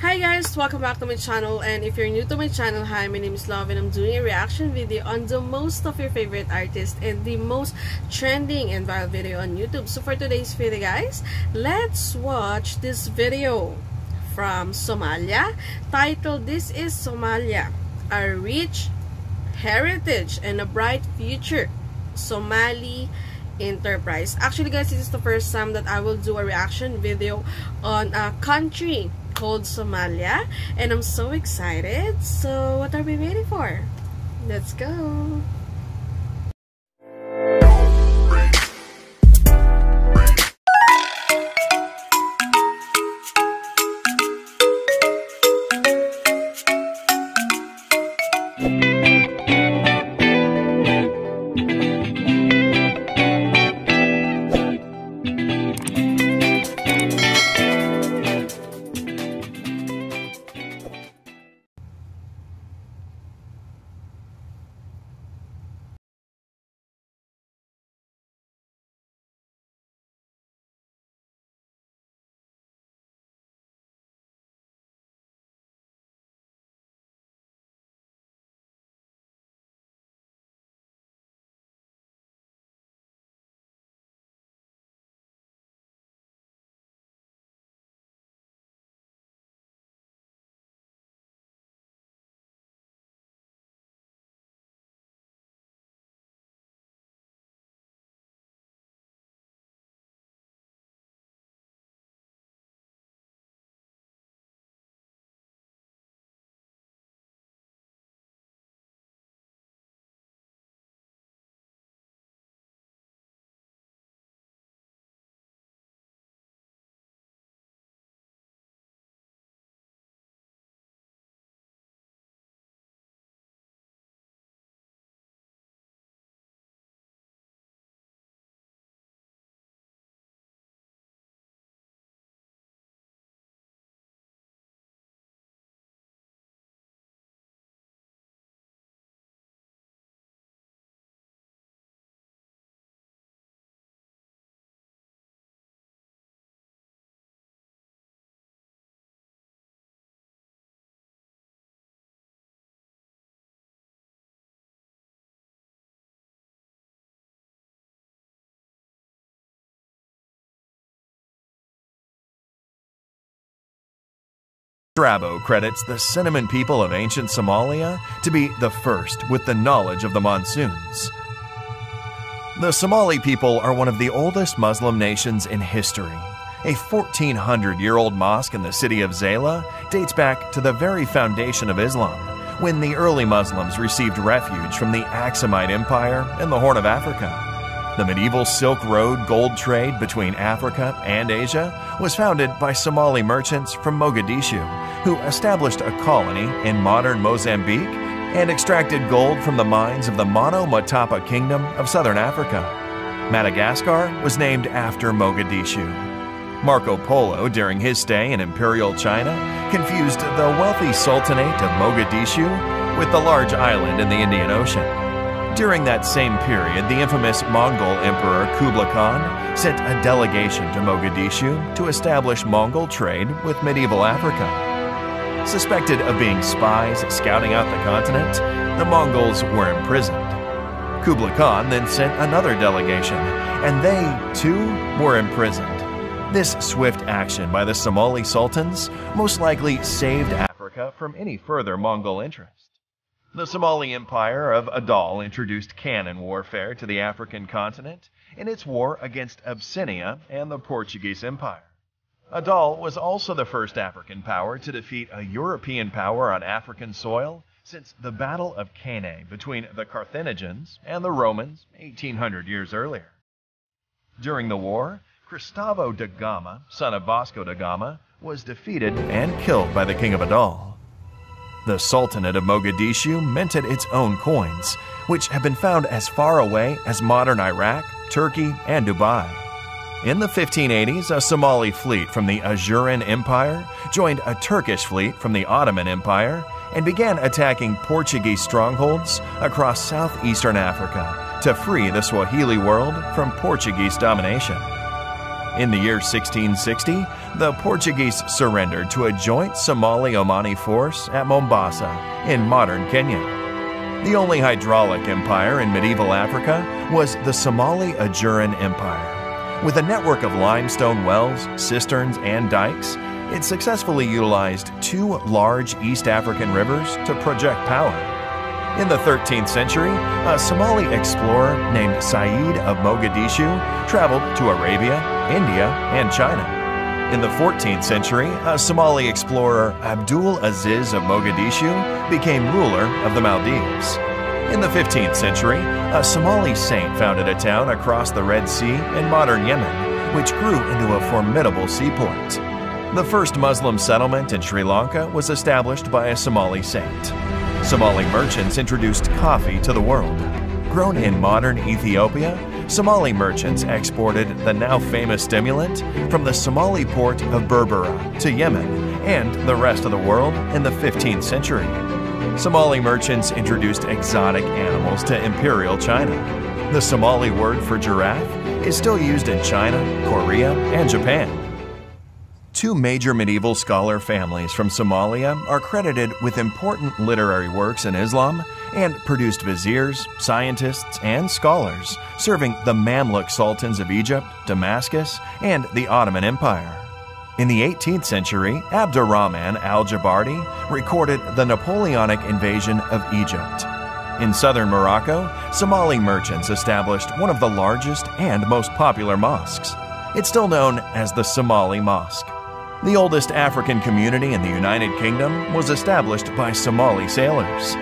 Hi guys, welcome back to my channel, and if you're new to my channel, hi, my name is Love and I'm doing a reaction video on the most of your favorite artists and the most trending and viral video on YouTube. So for today's video guys, let's watch this video from Somalia titled "This is Somalia, a Rich Heritage and a Bright Future, Somali Enterprise." Actually guys, this is the first time that I will do a reaction video on a country called Somalia, and I'm so excited. So what are we waiting for? Let's go. Strabo credits the cinnamon people of ancient Somalia to be the first with the knowledge of the monsoons. The Somali people are one of the oldest Muslim nations in history. A 1,400-year-old mosque in the city of Zayla dates back to the very foundation of Islam, when the early Muslims received refuge from the Aksumite Empire in the Horn of Africa. The medieval Silk Road gold trade between Africa and Asia was founded by Somali merchants from Mogadishu, who established a colony in modern Mozambique and extracted gold from the mines of the Mono-Motapa Kingdom of southern Africa. Madagascar was named after Mogadishu. Marco Polo, during his stay in Imperial China, confused the wealthy Sultanate of Mogadishu with the large island in the Indian Ocean. During that same period, the infamous Mongol Emperor Kublai Khan sent a delegation to Mogadishu to establish Mongol trade with medieval Africa. Suspected of being spies scouting out the continent, the Mongols were imprisoned. Kublai Khan then sent another delegation, and they, too, were imprisoned. This swift action by the Somali sultans most likely saved Africa from any further Mongol interest. The Somali Empire of Adal introduced cannon warfare to the African continent in its war against Abyssinia and the Portuguese Empire. Adal was also the first African power to defeat a European power on African soil since the Battle of Cannae between the Carthaginians and the Romans 1,800 years earlier. During the war, Cristavo da Gama, son of Vasco da Gama, was defeated and killed by the King of Adal. The Sultanate of Mogadishu minted its own coins, which have been found as far away as modern Iraq, Turkey, and Dubai. In the 1580s, a Somali fleet from the Ajuran Empire joined a Turkish fleet from the Ottoman Empire and began attacking Portuguese strongholds across southeastern Africa to free the Swahili world from Portuguese domination. In the year 1660, the Portuguese surrendered to a joint Somali-Omani force at Mombasa in modern Kenya. The only hydraulic empire in medieval Africa was the Somali-Ajuran Empire. With a network of limestone wells, cisterns, and dikes, it successfully utilized two large East African rivers to project power. In the 13th century, a Somali explorer named Said of Mogadishu traveled to Arabia, India, and China. In the 14th century, a Somali explorer, Abdul Aziz of Mogadishu, became ruler of the Maldives. In the 15th century, a Somali saint founded a town across the Red Sea in modern Yemen, which grew into a formidable seaport. The first Muslim settlement in Sri Lanka was established by a Somali saint. Somali merchants introduced coffee to the world. Grown in modern Ethiopia, Somali merchants exported the now famous stimulant from the Somali port of Berbera to Yemen and the rest of the world in the 15th century. Somali merchants introduced exotic animals to Imperial China. The Somali word for giraffe is still used in China, Korea, and Japan. Two major medieval scholar families from Somalia are credited with important literary works in Islam and produced viziers, scientists, and scholars, serving the Mamluk sultans of Egypt, Damascus, and the Ottoman Empire. In the 18th century, Abdurrahman al-Jabardi recorded the Napoleonic invasion of Egypt. In southern Morocco, Somali merchants established one of the largest and most popular mosques. It's still known as the Somali Mosque. The oldest African community in the United Kingdom was established by Somali sailors.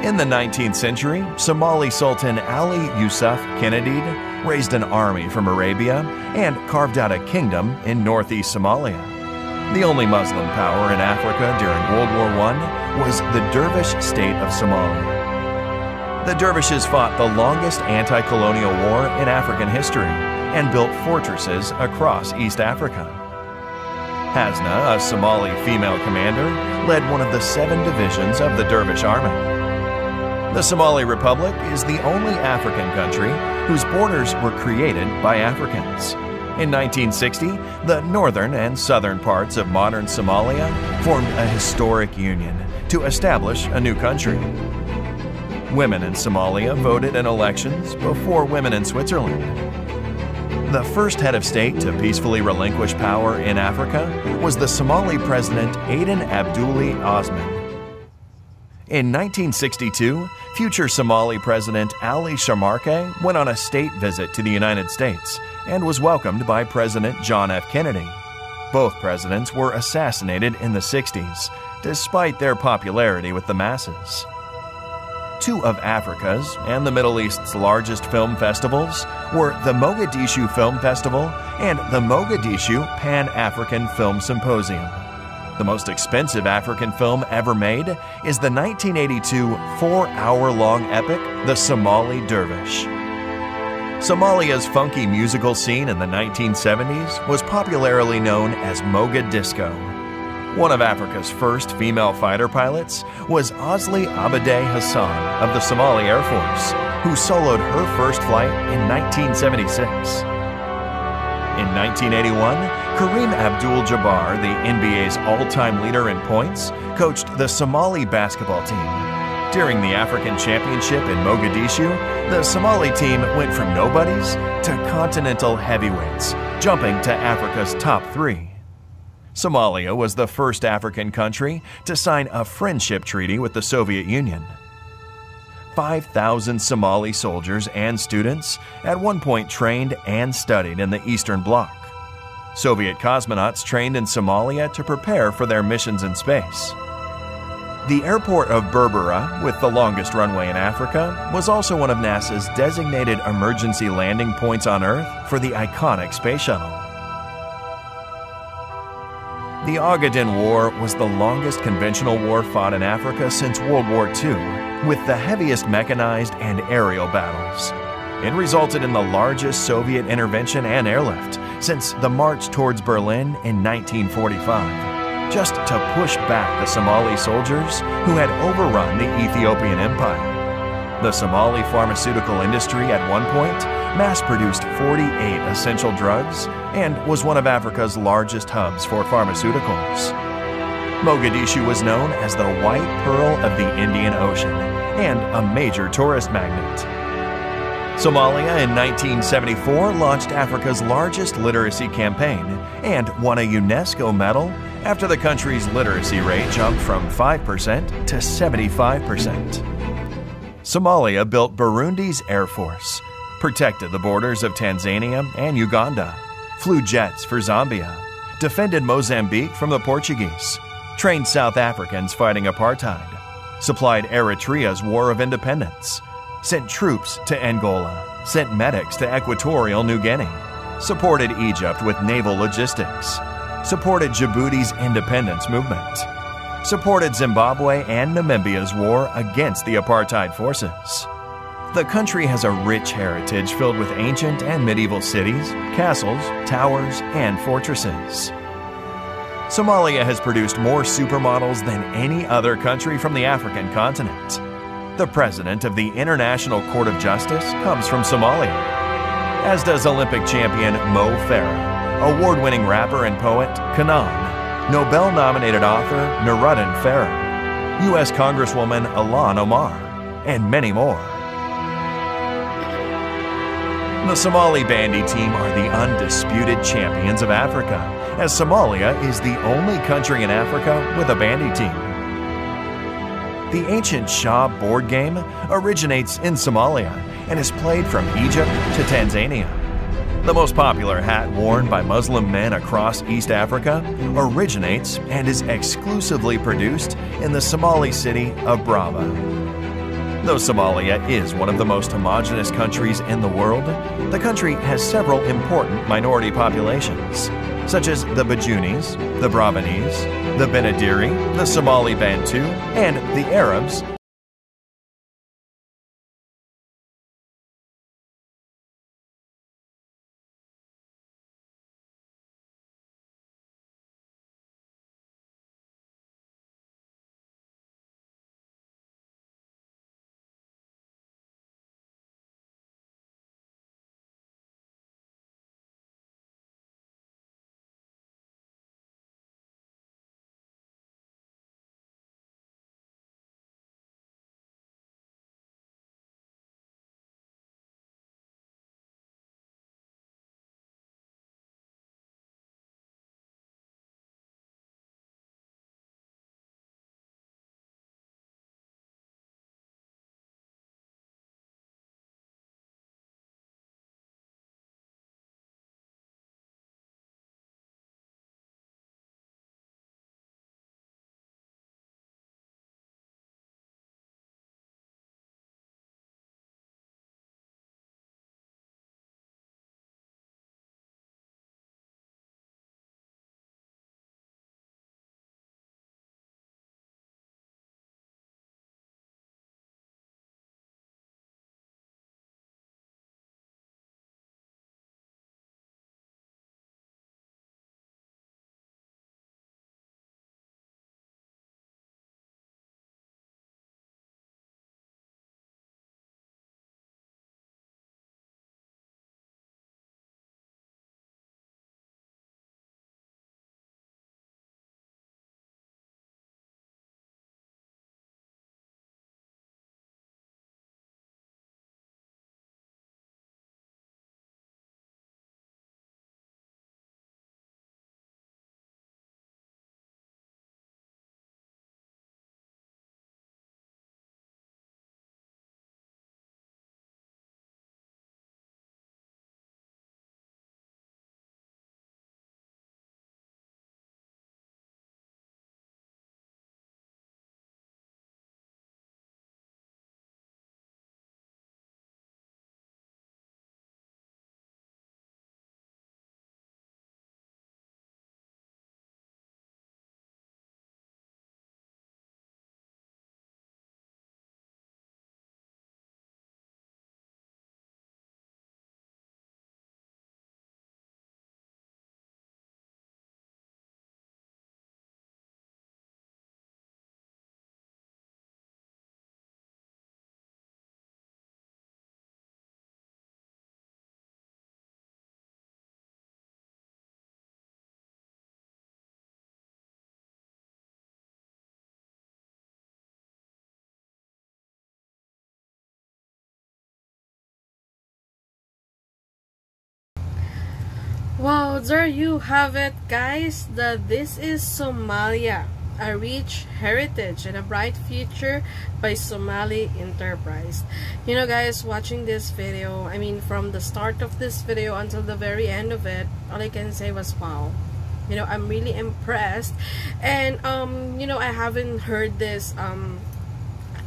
In the 19th century, Somali Sultan Ali Yusuf Kenadid raised an army from Arabia and carved out a kingdom in northeast Somalia. The only Muslim power in Africa during World War I was the Dervish state of Somalia. The Dervishes fought the longest anti-colonial war in African history and built fortresses across East Africa. Hasna, a Somali female commander, led one of the 7 divisions of the Dervish army. The Somali Republic is the only African country whose borders were created by Africans. In 1960, the northern and southern parts of modern Somalia formed a historic union to establish a new country. Women in Somalia voted in elections before women in Switzerland. The first head of state to peacefully relinquish power in Africa was the Somali president Aden Abdulli Osman. In 1962, future Somali President Ali Shamarke went on a state visit to the United States and was welcomed by President John F. Kennedy. Both presidents were assassinated in the 60s, despite their popularity with the masses. Two of Africa's and the Middle East's largest film festivals were the Mogadishu Film Festival and the Mogadishu Pan-African Film Symposium. The most expensive African film ever made is the 1982 4-hour-long epic, The Somali Dervish. Somalia's funky musical scene in the 1970s was popularly known as Moga Disco. One of Africa's first female fighter pilots was Osli Abade Hassan of the Somali Air Force, who soloed her first flight in 1976. In 1981, Kareem Abdul-Jabbar, the NBA's all-time leader in points, coached the Somali basketball team. During the African Championship in Mogadishu, the Somali team went from nobodies to continental heavyweights, jumping to Africa's top 3. Somalia was the first African country to sign a friendship treaty with the Soviet Union. 5,000 Somali soldiers and students at one point trained and studied in the Eastern Bloc. Soviet cosmonauts trained in Somalia to prepare for their missions in space. The airport of Berbera, with the longest runway in Africa, was also one of NASA's designated emergency landing points on Earth for the iconic space shuttle. The Ogaden War was the longest conventional war fought in Africa since World War II, with the heaviest mechanized and aerial battles. It resulted in the largest Soviet intervention and airlift since the march towards Berlin in 1945, just to push back the Somali soldiers who had overrun the Ethiopian Empire. The Somali pharmaceutical industry at one point mass-produced 48 essential drugs and was one of Africa's largest hubs for pharmaceuticals. Mogadishu was known as the White Pearl of the Indian Ocean and a major tourist magnet. Somalia in 1974 launched Africa's largest literacy campaign and won a UNESCO medal after the country's literacy rate jumped from 5% to 75%. Somalia built Burundi's air force, protected the borders of Tanzania and Uganda, flew jets for Zambia, defended Mozambique from the Portuguese, trained South Africans fighting apartheid, supplied Eritrea's War of Independence, sent troops to Angola, sent medics to Equatorial New Guinea, supported Egypt with naval logistics, supported Djibouti's independence movement, supported Zimbabwe and Namibia's war against the apartheid forces. The country has a rich heritage filled with ancient and medieval cities, castles, towers, and fortresses. Somalia has produced more supermodels than any other country from the African continent. The president of the International Court of Justice comes from Somalia, as does Olympic champion Mo Farah, award-winning rapper and poet Kanan, Nobel-nominated author Nuruddin Farah, U.S. Congresswoman Ilhan Omar, and many more. The Somali bandy team are the undisputed champions of Africa, as Somalia is the only country in Africa with a bandy team. The ancient Shah board game originates in Somalia and is played from Egypt to Tanzania. The most popular hat worn by Muslim men across East Africa originates and is exclusively produced in the Somali city of Brava. Though Somalia is one of the most homogeneous countries in the world, the country has several important minority populations, such as the Bajunis, the Brabanese, the Benadiri, the Somali Bantu, and the Arabs, Wow, there you have it, guys. This is Somalia, a rich heritage and a bright future by Somali Enterprise. You know, guys, watching this video, I mean, from the start of this video until the very end of it, all I can say was wow. You know, I'm really impressed. And you know, I haven't heard this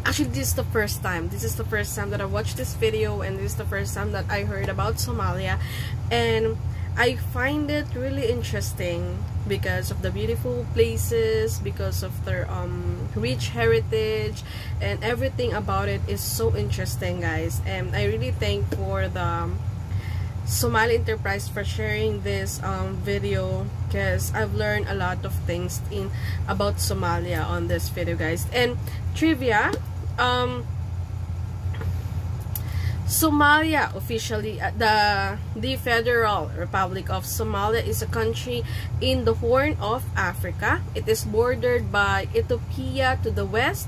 actually, this is the first time. This is the first time that I watched this video, and this is the first time that I heard about Somalia. And I find it really interesting because of the beautiful places, because of their rich heritage, and everything about it is so interesting, guys. And I really thank for the Somali Enterprise for sharing this video, because I've learned a lot of things about Somalia on this video, guys. And trivia, Somalia, officially the Federal Republic of Somalia, is a country in the Horn of Africa. It is bordered by Ethiopia to the west,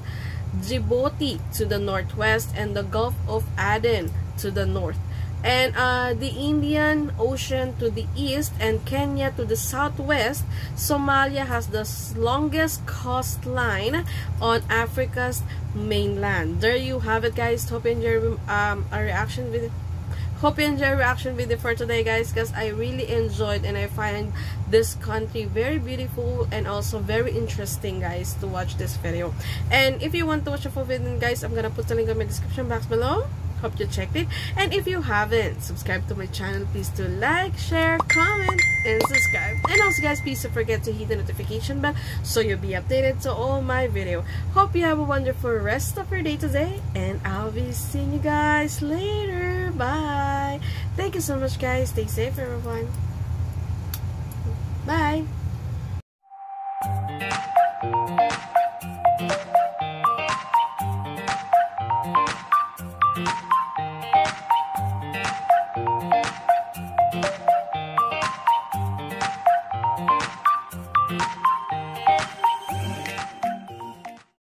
Djibouti to the northwest, and the Gulf of Aden to the north, and the Indian Ocean to the east, and Kenya to the southwest. Somalia has the longest coastline on Africa's mainland. There you have it, guys. Hope you enjoy our reaction video. Hope you enjoy reaction video for today, guys, because I really enjoyed and I find this country very beautiful and also very interesting, guys, to watch this video. And if you want to watch a full video, guys, I'm gonna put the link in my description box below. Hope you checked it. And if you haven't subscribed to my channel, please do like, share, comment, and subscribe. And also, guys, please don't forget to hit the notification bell so you'll be updated to all my video. Hope you have a wonderful rest of your day today, and I'll be seeing you guys later. Bye. Thank you so much, guys. Stay safe, everyone. Bye.